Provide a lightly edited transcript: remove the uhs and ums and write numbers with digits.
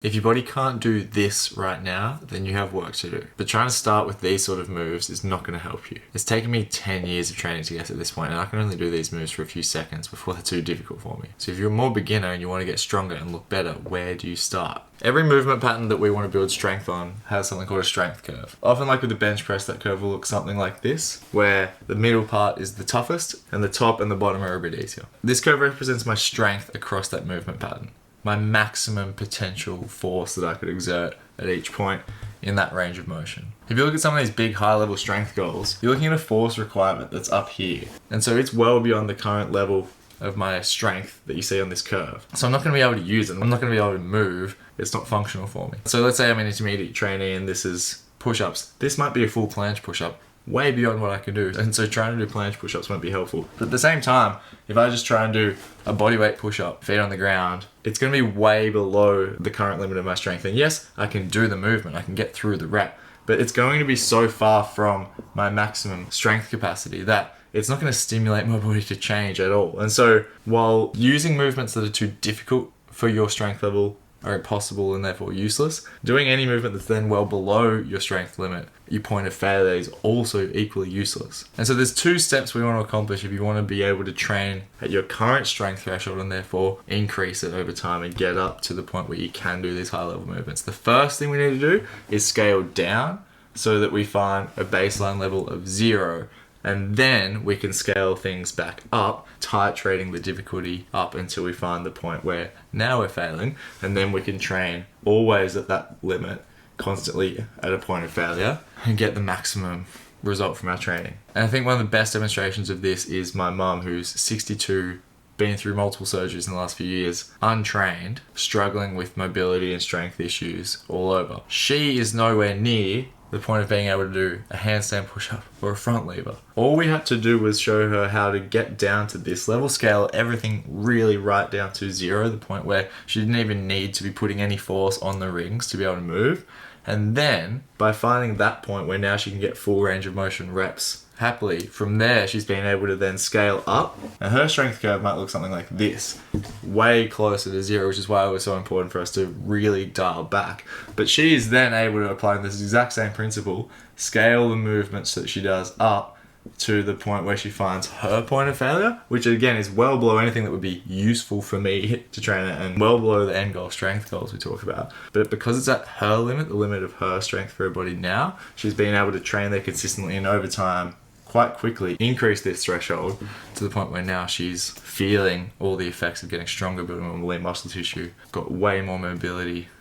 If your body can't do this right now, then you have work to do. But trying to start with these sort of moves is not going to help you. It's taken me 10 years of training to get to this point, and I can only do these moves for a few seconds before they're too difficult for me. So if you're a more beginner and you want to get stronger and look better, where do you start? Every movement pattern that we want to build strength on has something called a strength curve. Often, like with the bench press, that curve will look something like this, where the middle part is the toughest and the top and the bottom are a bit easier. This curve represents my strength across that movement pattern, my maximum potential force that I could exert at each point in that range of motion. If you look at some of these big high-level strength goals, you're looking at a force requirement that's up here. And so it's well beyond the current level of my strength that you see on this curve. So I'm not going to be able to use it. I'm not going to be able to move. It's not functional for me. So let's say I'm an intermediate trainee and this is push-ups. This might be a full planche push-up, way beyond what I can do. And so trying to do planche push-ups won't be helpful. But at the same time, if I just try and do a bodyweight push-up, feet on the ground, it's going to be way below the current limit of my strength. And yes, I can do the movement, I can get through the rep, but it's going to be so far from my maximum strength capacity that it's not going to stimulate my body to change at all. And so while using movements that are too difficult for your strength level are impossible and therefore useless, doing any movement that's then well below your strength limit, your point of failure, is also equally useless. And so there's two steps we want to accomplish if you want to be able to train at your current strength threshold and therefore increase it over time and get up to the point where you can do these high level movements. The first thing we need to do is scale down so that we find a baseline level of 0. And then we can scale things back up, titrating the difficulty up until we find the point where now we're failing. And then we can train always at that limit, constantly at a point of failure, and get the maximum result from our training. And I think one of the best demonstrations of this is my mum, who's 62, been through multiple surgeries in the last few years, untrained, struggling with mobility and strength issues all over. She is nowhere near the point of being able to do a handstand push-up or a front lever. All we had to do was show her how to get down to this level, scale everything really right down to 0, the point where she didn't even need to be putting any force on the rings to be able to move. And then by finding that point where now she can get full range of motion reps happily, from there she's been able to then scale up, and her strength curve might look something like this, way closer to 0, which is why it was so important for us to really dial back. But she is then able to apply this exact same principle, scale the movements that she does up to the point where she finds her point of failure, which again is well below anything that would be useful for me to train at, and well below the end goal strength goals we talk about. But because it's at her limit, the limit of her strength for her body now, she's been able to train there consistently, and over time quite quickly increase this threshold to the point where now she's feeling all the effects of getting stronger, building more lean muscle tissue, got way more mobility,